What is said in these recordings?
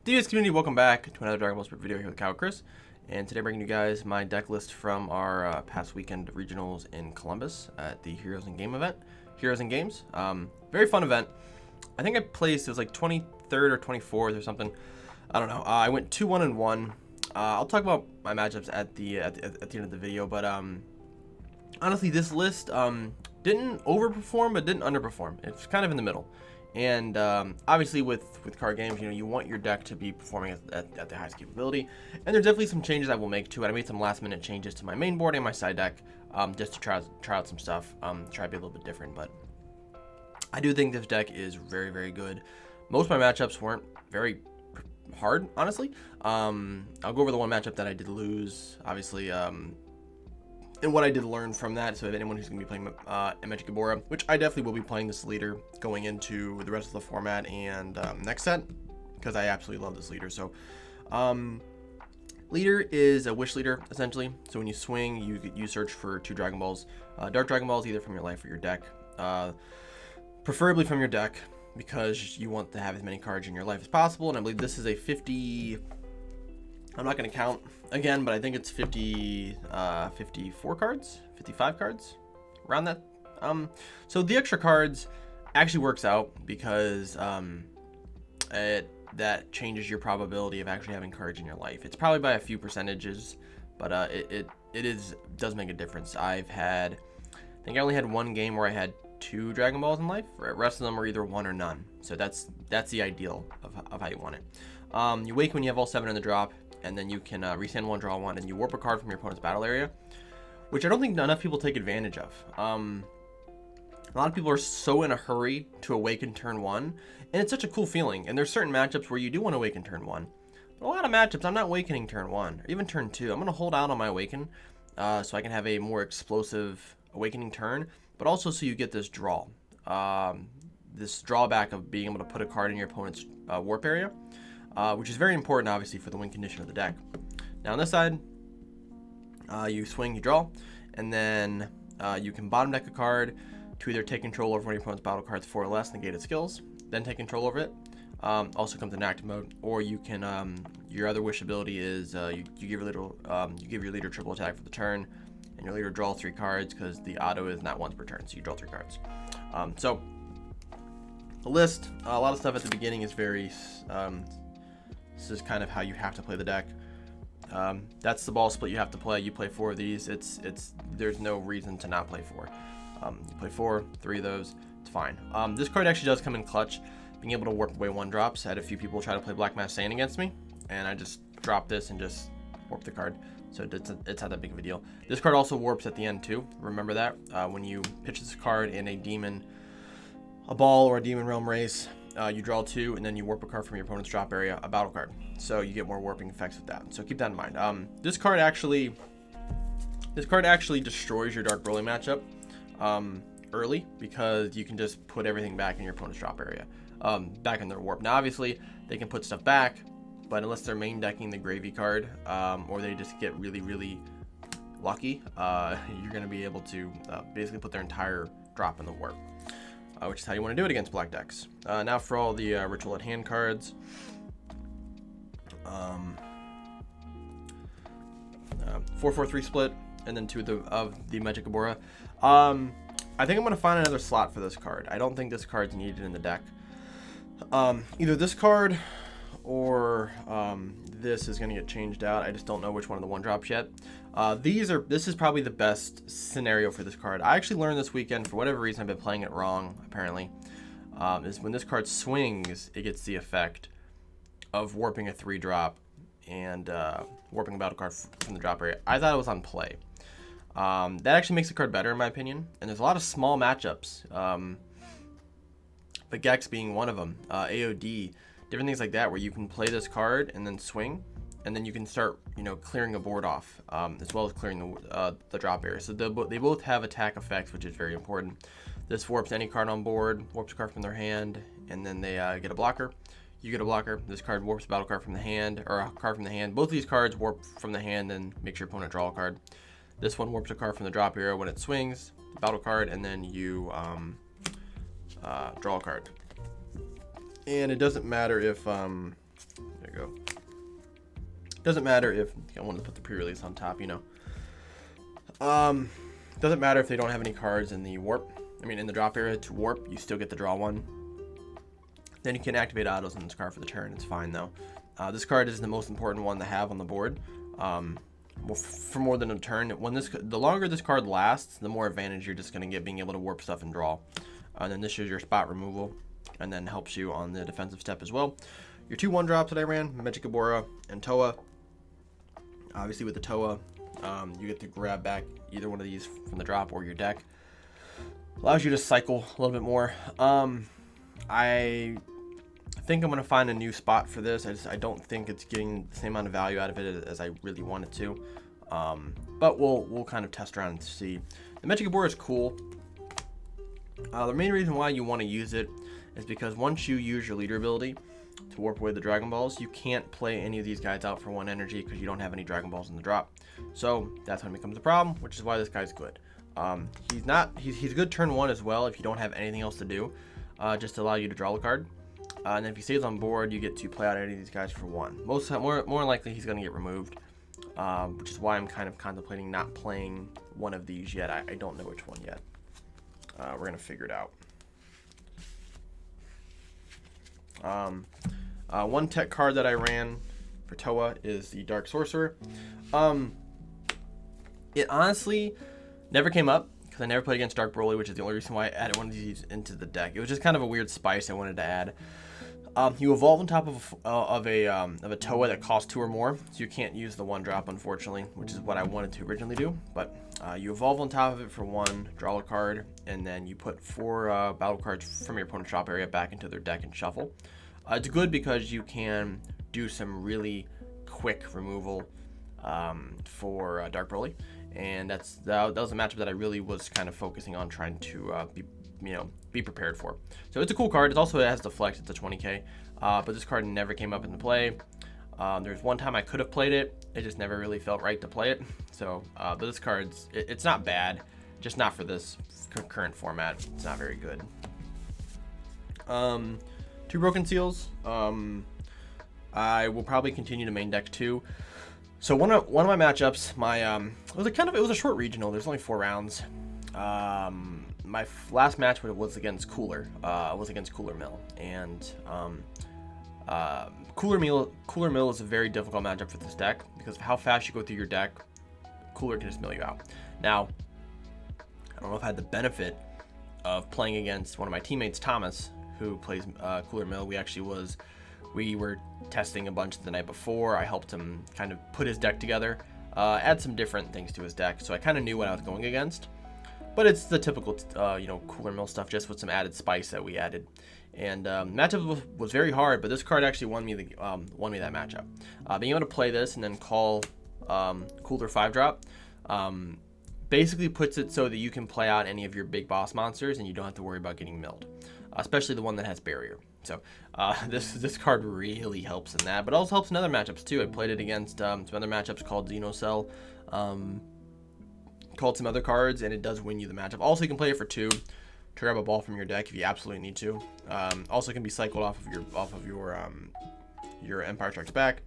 DBS community, welcome back to another Dragon Ball Split video here with Chris, and today bringing you guys my deck list from our past weekend regionals in Columbus at the Heroes and Game event. Heroes and Games, very fun event. I think I placed, it was like 23rd or 24th or something. I don't know. I went 2-1-1. I'll talk about my matchups at the end of the video, but honestly, this list didn't overperform but didn't underperform. It's kind of in the middle. And obviously with card games, you want your deck to be performing at the highest capability. And there's definitely some changes I will make to it. I made some last minute changes to my main board and my side deck just to try out some stuff, try to be a little bit different. But I do think this deck is very, very good. Most of my matchups weren't very hard, honestly. I'll go over the one matchup that I did lose, obviously, and what I did learn from that. So if anyone who's going to be playing Mechikabura, which I definitely will be playing this leader going into the rest of the format and next set, because I absolutely love this leader. So leader is a wish leader, essentially. So when you swing, you search for 2 Dragon Balls, Dark Dragon Balls, either from your life or your deck, preferably from your deck, because you want to have as many cards in your life as possible. And I believe this is a 50, I'm not going to count again, but I think it's 54 cards, 55 cards, around that. So the extra cards actually works out because that changes your probability of actually having cards in your life. It's probably by a few percentages, but it does make a difference. I think I only had one game where I had 2 Dragon Balls in life. The rest of them are either 1 or none. So that's the ideal of how you want it. You wake when you have all 7 in the drop, and then you can resend 1, draw 1, and you warp a card from your opponent's battle area, which I don't think enough people take advantage of. A lot of people are so in a hurry to awaken turn 1, and it's such a cool feeling. And there's certain matchups where you do want to awaken turn 1. But a lot of matchups, I'm not awakening turn 1, or even turn 2. I'm going to hold out on my awaken so I can have a more explosive awakening turn, but also so you get this draw. This drawback of being able to put a card in your opponent's warp area, which is very important, obviously, for the win condition of the deck. Now, on this side, you swing, you draw, and then you can bottom deck a card to either take control over one of your opponent's battle cards 4 or less, negated skills, then take control over it. Also comes in active mode, or you can your other wish ability is you give your leader triple attack for the turn, and your leader draws 3 cards because the auto is not once per turn, so you draw 3 cards. So the list, a lot of stuff at the beginning is very. This is kind of how you have to play the deck. That's the ball split you have to play. You play 4 of these. There's no reason to not play 4. You play 4, 3 of those. It's fine. This card actually does come in clutch. Being able to warp away 1 drops. I had a few people try to play Black Mask Saiyan against me, and I just dropped this and just warped the card. So it's not that big of a deal. This card also warps at the end too. Remember that when you pitch this card in a ball or a demon realm race. You draw 2, and then you warp a card from your opponent's drop area, a battle card. So you get more warping effects with that. So keep that in mind. This card actually destroys your Dark Broly matchup early, because you can just put everything back in your opponent's drop area, back in their warp. Now, obviously, they can put stuff back, but unless they're main decking the gravy card, or they just get really, really lucky, you're going to be able to basically put their entire drop in the warp. Which is how you want to do it against black decks. Now for all the Ritual at Hand cards. 4-4-3 split, and then 2 of the Mechikabura. I think I'm going to find another slot for this card. I don't think this card's needed in the deck. Either this card or this is going to get changed out. I just don't know which one of the 1-drops yet. This is probably the best scenario for this card. I actually learned this weekend, for whatever reason I've been playing it wrong, apparently, is when this card swings, it gets the effect of warping a 3-drop and warping a battle card from the drop area. I thought it was on play. That actually makes the card better, in my opinion, and there's a lot of small matchups, but Gex being one of them, AOD, different things like that, where you can play this card and then swing, and then you can start, clearing a board off, as well as clearing the drop area. So they both have attack effects, which is very important. This warps any card on board, warps a card from their hand, and then they get a blocker. You get a blocker. This card warps a battle card from the hand, or a card from the hand. Both of these cards warp from the hand, and makes your opponent draw a card. This one warps a card from the drop area when it swings, battle card, and then you draw a card. And it doesn't matter if There you go. Doesn't matter if I wanted to put the pre-release on top, you know. Doesn't matter if they don't have any cards in the warp. I mean, in the drop area to warp, you still get to draw one. Then you can activate autos on this card for the turn. It's fine though. This card is the most important one to have on the board. Well, for more than a turn. The longer this card lasts, the more advantage you're just gonna get being able to warp stuff and draw. And then this is your spot removal, and then helps you on the defensive step as well. Your 2 1-drops that I ran, Mechikabura and Toa. Obviously with the Toa, you get to grab back either one of these from the drop or your deck. Allows you to cycle a little bit more. I think I'm gonna find a new spot for this. I don't think it's getting the same amount of value out of it as I really want it to. But we'll kind of test around and see. The Mechikabura is cool. The main reason why you want to use it is because once you use your leader ability to warp away the Dragon Balls, you can't play any of these guys out for 1 energy because you don't have any Dragon Balls in the drop. So that's when it becomes a problem, which is why this guy's good. He's good turn 1 as well if you don't have anything else to do, just to allow you to draw a card. And then if he stays on board, you get to play out any of these guys for 1. More likely he's going to get removed, which is why I'm kind of contemplating not playing one of these yet. I don't know which one yet. We're going to figure it out. One tech card that I ran for Toa is the Dark Sorcerer. It honestly never came up because I never played against Dark Broly, which is the only reason why I added one of these into the deck. It was just kind of a weird spice I wanted to add. You evolve on top of a Toa that costs 2 or more, so you can't use the 1-drop, unfortunately, which is what I wanted to originally do. But you evolve on top of it for 1, draw a card, and then you put 4 battle cards from your opponent's drop area back into their deck and shuffle. It's good because you can do some really quick removal for Dark Broly, and that was a matchup that I really was kind of focusing on trying to be prepared for. So it's a cool card. It also has Deflect. It's a 20k, but this card never came up into play. There's one time I could have played it. It just never really felt right to play it. So, but this card's it's not bad, just not for this current format. It's not very good. 2 Broken Seals. I will probably continue to main deck 2. So one of my matchups, it was a short regional. There's only 4 rounds. My last match was against Cooler. Was against Cooler Mill, and Cooler Mill is a very difficult matchup for this deck because of how fast you go through your deck. Cooler can just mill you out. Now, I don't know if I had the benefit of playing against one of my teammates, Thomas, who plays Cooler Mill. We were testing a bunch the night before. I helped him kind of put his deck together, add some different things to his deck, so I kind of knew what I was going against. But it's the typical, Cooler Mill stuff, just with some added spice that we added. And matchup was very hard, but this card actually won me that matchup. Being able to play this and then call Cooler 5-drop basically puts it so that you can play out any of your big boss monsters and you don't have to worry about getting milled, especially the one that has barrier. So this card really helps in that, but also helps in other matchups too. I played it against some other matchups called Xenocell, called some other cards, and it does win you the matchup. Also, you can play it for 2 to grab a ball from your deck if you absolutely need to. Also, can be cycled off of your Empire Strikes Back.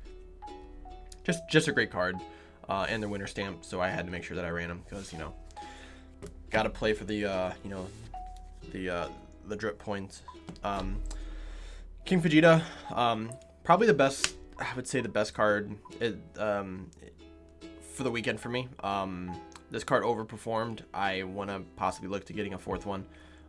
Just a great card, and their winter stamp. So I had to make sure that I ran them because got to play for the drip points. King Vegeta, probably the best. I would say the best card for the weekend for me. This card overperformed. I want to possibly look to getting a 4th one.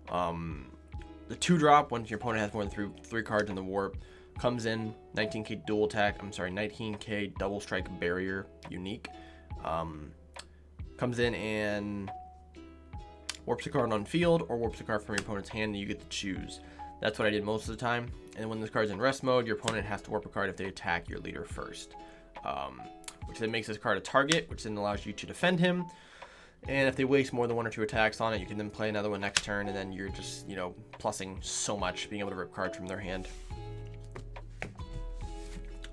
The 2-drop, once your opponent has more than 3 cards in the warp, comes in 19k dual attack. 19k double strike barrier unique. Comes in and warps a card on field or warps a card from your opponent's hand, and you get to choose. That's what I did most of the time. And when this card's in rest mode, your opponent has to warp a card if they attack your leader first, which then makes this card a target, which then allows you to defend him. And if they waste more than 1 or 2 attacks on it, you can then play another one next turn, and then you're just, plussing so much, being able to rip cards from their hand.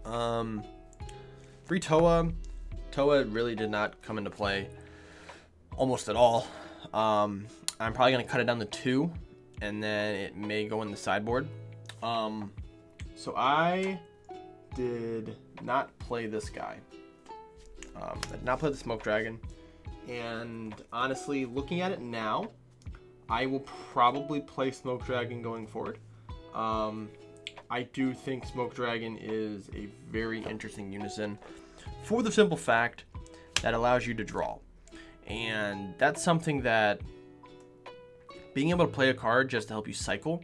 3 Toa. Toa really did not come into play almost at all. I'm probably going to cut it down to 2, and then it may go in the sideboard. So I did not play this guy. I did not play the Smoke Dragon. And honestly, looking at it now, I will probably play Smoke Dragon going forward. I do think Smoke Dragon is a very interesting unison for the simple fact that allows you to draw. And that's something that being able to play a card just to help you cycle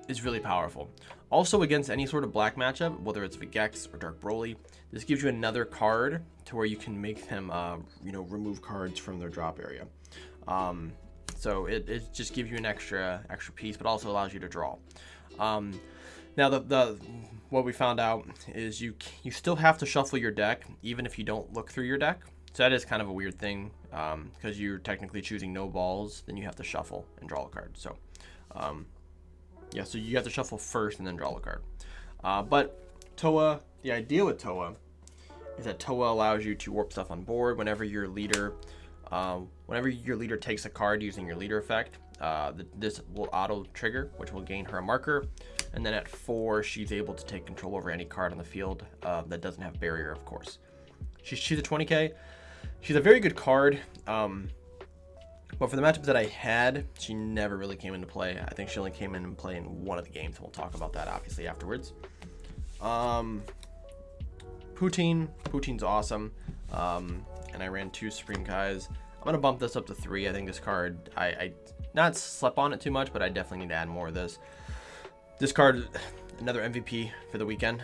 is really powerful. Also, against any sort of black matchup, whether it's Vegex or Dark Broly, this gives you another card to where you can make them, remove cards from their drop area. So it just gives you an extra piece, but also allows you to draw. Now the what we found out is you still have to shuffle your deck even if you don't look through your deck. So that is kind of a weird thing because you're technically choosing no balls, then you have to shuffle and draw a card. So yeah, so you have to shuffle first and then draw a card. But Toa, the idea with Toa is that Toa allows you to warp stuff on board whenever your leader takes a card using your leader effect. This will auto trigger, which will gain her a marker, and then at 4 she's able to take control over any card on the field that doesn't have barrier, of course. She's a 20k. She's a very good card, but for the matchups that I had, she never really came into play. I think she only came in play in one of the games, and we'll talk about that obviously afterwards. Poutine's awesome, and I ran 2 Supreme Kais. I'm gonna bump this up to 3. I think this card, I not slept on it too much, but I definitely need to add more of this. This card, another MVP for the weekend.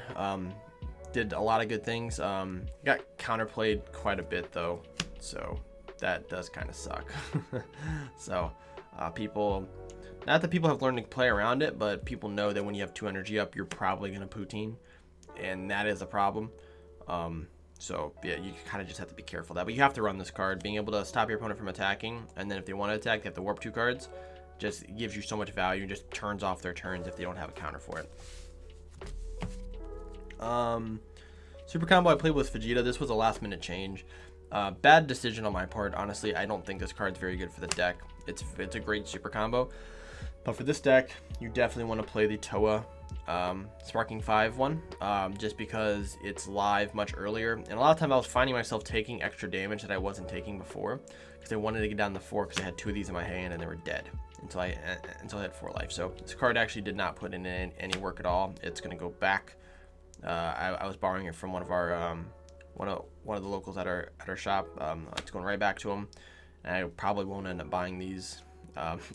Did a lot of good things. Got counterplayed quite a bit though, so that does kind of suck. So people, not that people have learned to play around it, but people know that when you have 2 energy up, you're probably gonna Poutine, and that is a problem. So yeah, you kind of just have to be careful of that, but you have to run this card. Being able to stop your opponent from attacking, and then if they want to attack, they have to warp 2 cards. Just gives you so much value and just turns off their turns if they don't have a counter for it. Super combo I played with Vegeta. This was a last minute change. Bad decision on my part. Honestly, I don't think this card's very good for the deck. It's a great super combo, but for this deck, you definitely want to play the Toa Sparking 5 one, just because it's live much earlier, and a lot of time I was finding myself taking extra damage that I wasn't taking before because I wanted to get down to 4 because I had 2 of these in my hand and they were dead until I had 4 life. So this card actually did not put in any work at all. It's gonna go back. I was borrowing it from one of our one of the locals at our shop. It's going right back to him, and I probably won't end up buying these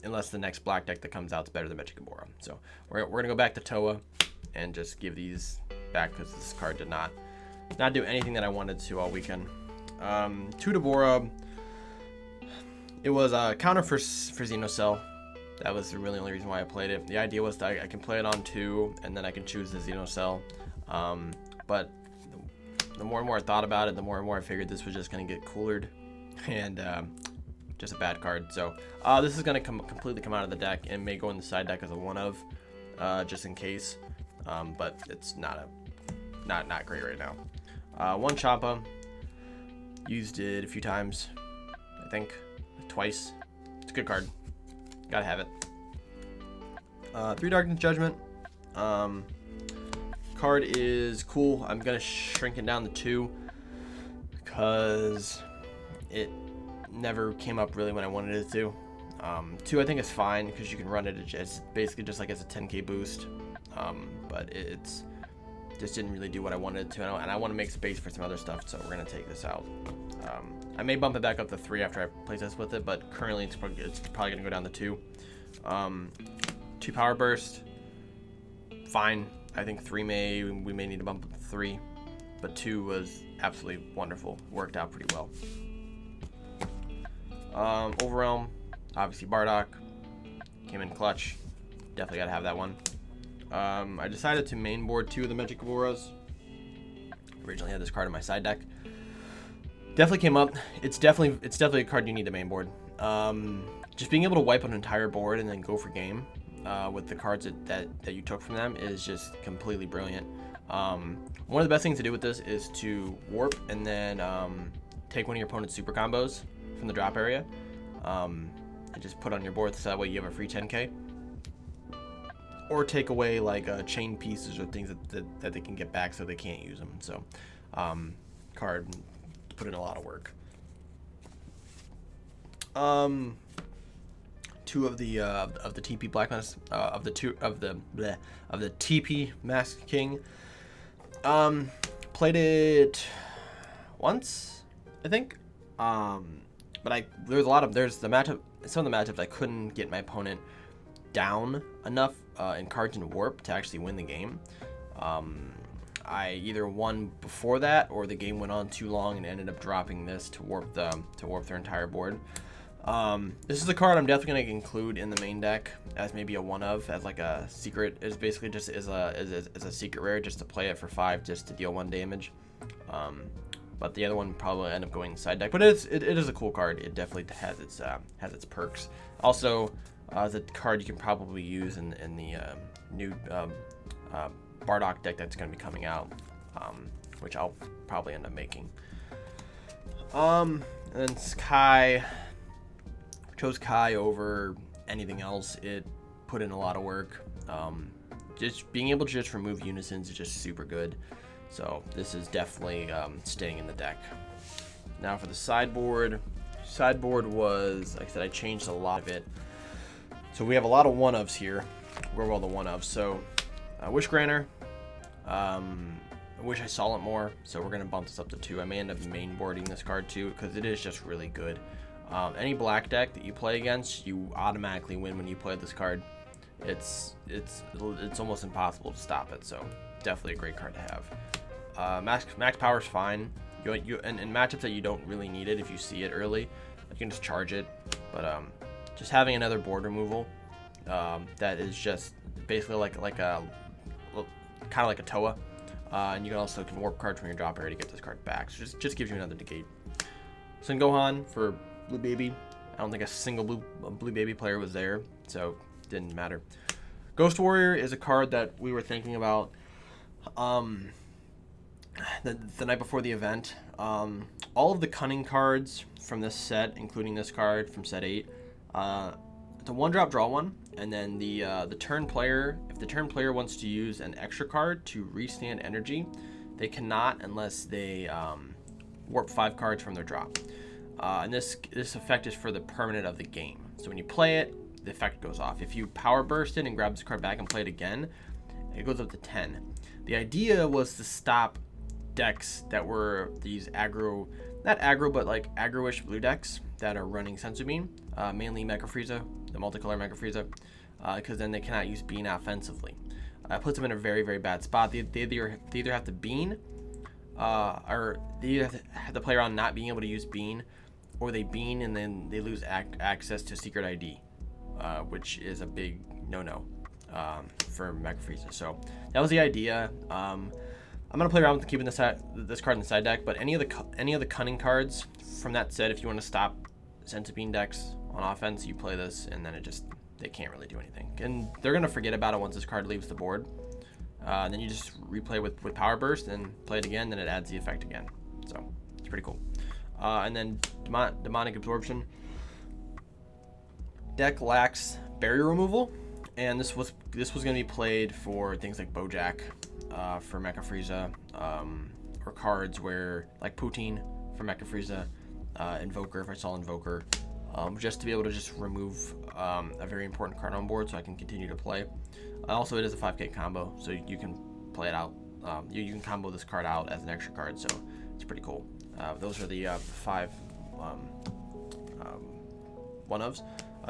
unless the next black deck that comes out is better than Mechikabura. So we're gonna go back to Toa and just give these back because this card did not do anything that I wanted to all weekend. 2 Deborah. It was a counter for Xenocell. That was the really only reason why I played it. The idea was that I can play it on 2 and then I can choose the Xenocell. But the more and more I thought about it, the more and more I figured this was just going to get coolered and just a bad card. So this is going to completely come out of the deck and may go in the side deck as a one of, just in case. But it's not great right now. 1 Champa, used it a few times, I think twice. It's a good card, gotta have it. 3 Darkness Judgment. Card is cool. I'm gonna shrink it down to 2 because it never came up really when I wanted it to. 2 I think is fine because you can run it. It's basically just like as a 10k boost, but it's just didn't really do what I wanted it to, and I want to make space for some other stuff, so we're gonna take this out. I may bump it back up to 3 after I play test with it, but currently it's probably gonna go down to 2. 2 Power Burst, fine. I think 3 we may need to bump up to 3, but 2 was absolutely wonderful. Worked out pretty well. Overwhelm, obviously Bardock came in clutch. Definitely gotta have that one. I decided to main board 2 of the Mechikaburas. Originally had this card in my side deck. Definitely came up. It's definitely a card you need to main board. Just being able to wipe an entire board and then go for game with the cards that you took from them is just completely brilliant. One of the best things to do with this is to warp and then take one of your opponent's super combos from the drop area and just put on your board so that way you have a free 10k. or take away like chain pieces or things that they can get back so they can't use them. So card put in a lot of work. Two of the TP Black Mask of the TP Mask King. Played it once, I think. But there's the matchup. Some of the matchups I couldn't get my opponent down enough in cards and warp to actually win the game. I either won before that or the game went on too long and ended up dropping this to warp their entire board. This is a card I'm definitely going to include in the main deck as maybe a one of, as like a secret. It's basically just as a secret rare just to play it for 5 just to deal 1 damage. But the other one probably end up going in the side deck. But it is a cool card. It definitely has its perks. Also, the card you can probably use in the new Bardock deck that's going to be coming out, which I'll probably end up making. And then Sky. Chose Kai over anything else. It put in a lot of work. Just being able to just remove unisons is just super good. So this is definitely staying in the deck. Now for the sideboard. Sideboard was, like I said, I changed a lot of it. So we have a lot of one-ofs here. Where were all the one-ofs? So Wish Granter. I wish I saw it more. So we're going to bump this up to 2. I may end up mainboarding this card too because it is just really good. Any black deck that you play against, you automatically win when you play this card. It's almost impossible to stop it, so definitely a great card to have. Max power's fine. In matchups that you don't really need it, if you see it early, you can just charge it. But just having another board removal that is just basically like a kind of like a Toa, and you can also warp cards from your drop area to get this card back. So just gives you another negate. Son Gohan for Blue Baby. I don't think a single blue Baby player was there, so it didn't matter. Ghost Warrior is a card that we were thinking about the night before the event. All of the cunning cards from this set, including this card from set 8, the 1-drop draw 1, and then the turn player, if the turn player wants to use an extra card to restand energy, they cannot unless they warp 5 cards from their drop. And this effect is for the permanent of the game. So when you play it, the effect goes off. If you power burst it and grab this card back and play it again, it goes up to 10. The idea was to stop decks that were these aggro, not aggro, but like aggro-ish blue decks that are running Senzu Bean, mainly Mecha Frieza, the multicolor Mecha Frieza, because then they cannot use Bean offensively. It puts them in a very, very bad spot. They either have to Bean, or they either have to play around not being able to use Bean, or they Bean and then they lose access to Secret ID, which is a big no-no for Mecha Frieza. So that was the idea. I'm gonna play around with keeping this card in the side deck, but any of the cunning cards from that set, if you want to stop Senzu Bean decks on offense, you play this, and then they can't really do anything, and they're gonna forget about it once this card leaves the board. Then you just replay with Power Burst and play it again, then it adds the effect again. So it's pretty cool. And then Demonic Absorption. Deck lacks barrier removal, and this was going to be played for things like Bojack, for Mecha Frieza, or cards where like Poutine for Mecha Frieza, Invoker if I saw Invoker, just to be able to just remove a very important card on board so I can continue to play. Also, it is a 5k combo, so you can play it out. You can combo this card out as an extra card, so it's pretty cool. Those are the 5 one-ofs.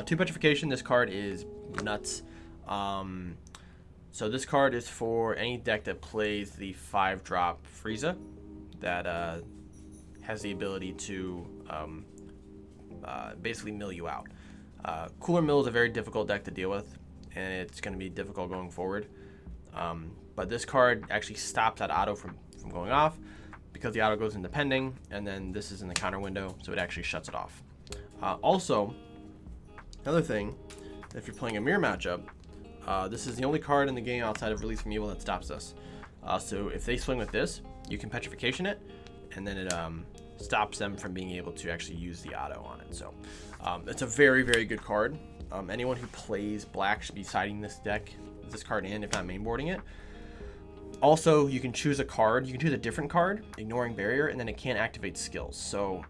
2 Petrification, this card is nuts. So this card is for any deck that plays the 5-drop Frieza that has the ability to basically mill you out. Cooler Mill is a very difficult deck to deal with, and it's going to be difficult going forward. But this card actually stops that auto from going off, because the auto goes into pending, and then this is in the counter window, so it actually shuts it off. Also, another thing, if you're playing a mirror matchup, this is the only card in the game outside of Release from Evil that stops this. So if they swing with this, you can Petrification it, and then it stops them from being able to actually use the auto on it. So it's a very, very good card. Anyone who plays black should be siding this deck this card in, if not mainboarding it. Also, you can choose a card. You can choose a different card, ignoring barrier, and then it can't activate skills. So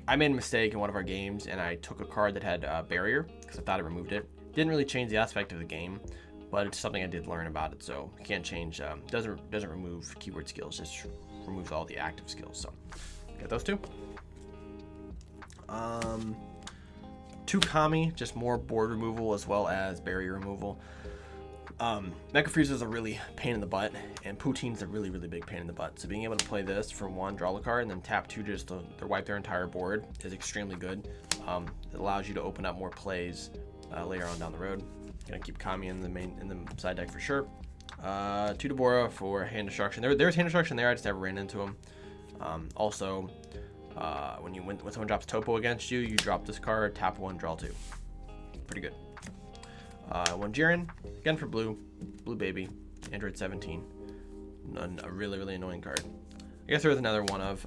I made a mistake in one of our games, and I took a card that had barrier because I thought it removed it. Didn't really change the aspect of the game, but it's something I did learn about it. So you can't change. Doesn't remove keyword skills. Just removes all the active skills. So get those two. 2 Kami, just more board removal as well as barrier removal. Mecha Freeze is a really pain in the butt, and Poutine's a really big pain in the butt. So being able to play this for 1, draw a card, and then tap 2 just to wipe their entire board is extremely good. It allows you to open up more plays later on down the road. Gonna keep Kami in the side deck for sure. 2 Deborah for hand destruction. There's hand destruction there. I just never ran into him. Also, when someone drops Topo against you, you drop this card, tap 1, draw 2. Pretty good. 1 Jiren, again for blue baby, Android 17. A really annoying card. I guess there was another one of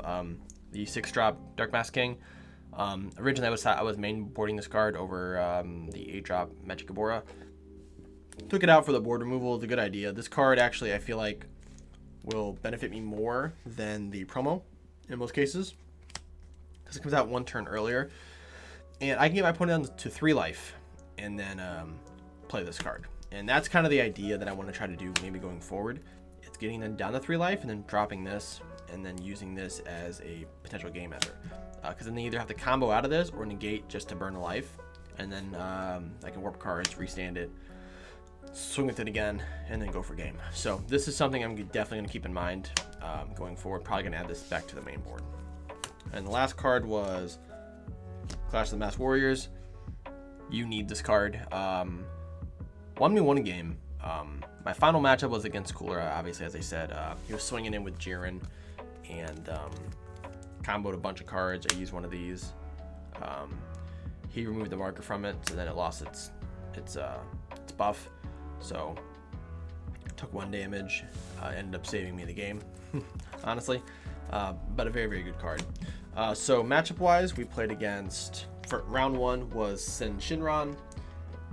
the 6-drop Dark Mask King. Originally I was mainboarding this card over the 8-drop Mechikabura. Took it out for the board removal. It's a good idea. This card actually I feel like will benefit me more than the promo in most cases, because it comes out 1 turn earlier, and I can get my opponent down to 3 life and then play this card. And that's kind of the idea that I want to try to do maybe going forward. It's getting them down to 3 life and then dropping this and then using this as a potential game ender, because then they either have to combo out of this or negate just to burn a life, and then I can warp cards, restand it, swing with it again, and then go for game. So this is something I'm definitely going to keep in mind going forward. Probably going to add this back to the main board. And the last card was Clash of the Masked Warriors. You need this card. Won me 1 game. My final matchup was against Cooler, obviously, as I said. He was swinging in with Jiren and comboed a bunch of cards. I used one of these. He removed the marker from it, so then it lost its buff. So took 1 damage. Ended up saving me the game, honestly. But a very good card. So matchup-wise, we played against, for round 1 was Sen Shinran.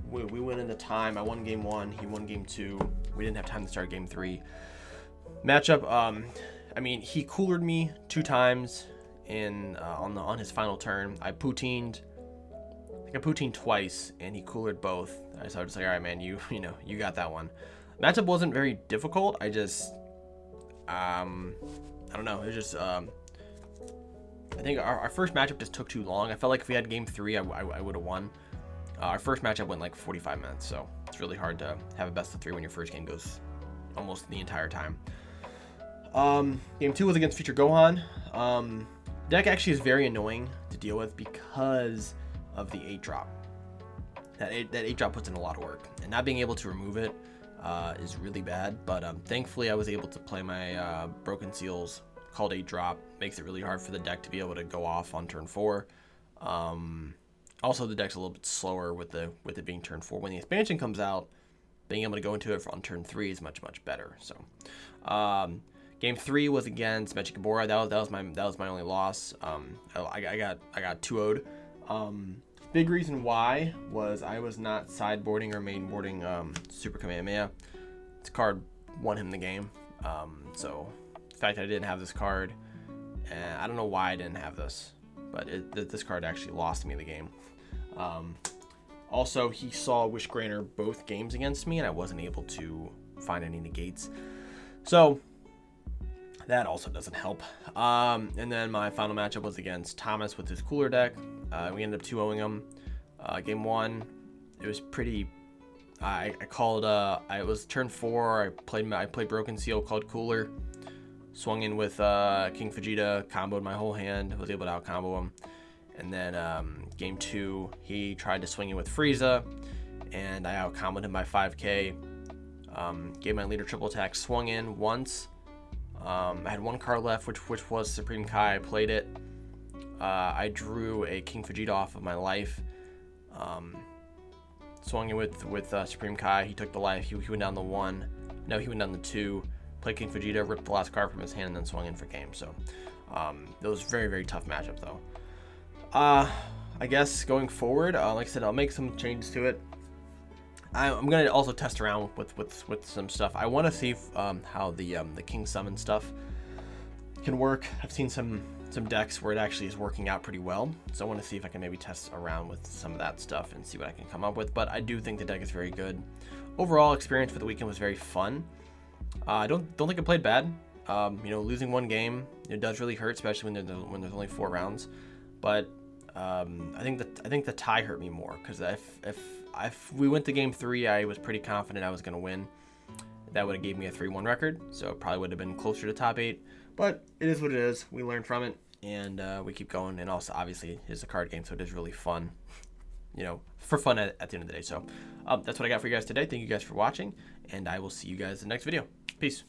We went into time. I won game 1. He won game 2. We didn't have time to start game 3. Matchup. I mean, he coolered me 2 times on his final turn. I poutined. I think I poutined twice, and he coolered both. So I was just like, all right, man, you got that one. Matchup wasn't very difficult. I just, I don't know. It was just, I think our first matchup just took too long. I felt like if we had game 3, I would have won. Our first matchup went like 45 minutes, so it's really hard to have a best of 3 when your first game goes almost the entire time. Game 2 was against Future Gohan. Deck actually is very annoying to deal with because of the 8-drop. That 8-drop puts in a lot of work, and not being able to remove it is really bad. But thankfully, I was able to play my Broken Seals called 8-drop. Makes it really hard for the deck to be able to go off on turn 4. Also, the deck's a little bit slower with it being turn 4. When the expansion comes out, being able to go into it on turn 3 is much better. So, game 3 was against Mechikabura. That was my only loss. I got 2-0'd. Big reason why was I was not sideboarding or mainboarding Super Kamehameha. This card won him the game. So the fact that I didn't have this card, and I don't know why I didn't have this, but this card actually lost me the game. Also, he saw Wish Granter both games against me, and I wasn't able to find any negates. So that also doesn't help. And then my final matchup was against Thomas with his cooler deck. We ended up 2-0ing him. Game 1, it was pretty. I called. It was turn 4. I played Broken Seal, called cooler. Swung in with King Vegeta, comboed my whole hand. Was able to out combo him. And then game 2, he tried to swing in with Frieza, and I out comboed him by 5k. Gave my leader triple attack, swung in once. I had 1 card left, which was Supreme Kai. I played it. I drew a King Vegeta off of my life. Swung in with Supreme Kai. He took the life. He went down the 1. No, he went down the 2. Played King Vegeta, ripped the last card from his hand, and then swung in for game. So it was very tough matchup though. I guess going forward, like I said, I'll make some changes to it. I'm gonna also test around with some stuff. I want to see if, how the King Summon stuff can work. I've seen some decks where it actually is working out pretty well, so I want to see if I can maybe test around with some of that stuff and see what I can come up with. But I do think the deck is very good. Overall experience for the weekend was very fun. I don't think it played bad. You know, losing one game, it does really hurt, especially when there's only 4 rounds. But I think the tie hurt me more, because if we went to game 3, I was pretty confident I was going to win. That would have gave me a 3-1 record, so it probably would have been closer to top 8. But it is what it is. We learn from it, and we keep going. And also, obviously, it's a card game, so it is really fun, you know, for fun at the end of the day. So that's what I got for you guys today. Thank you guys for watching, and I will see you guys in the next video. Peace.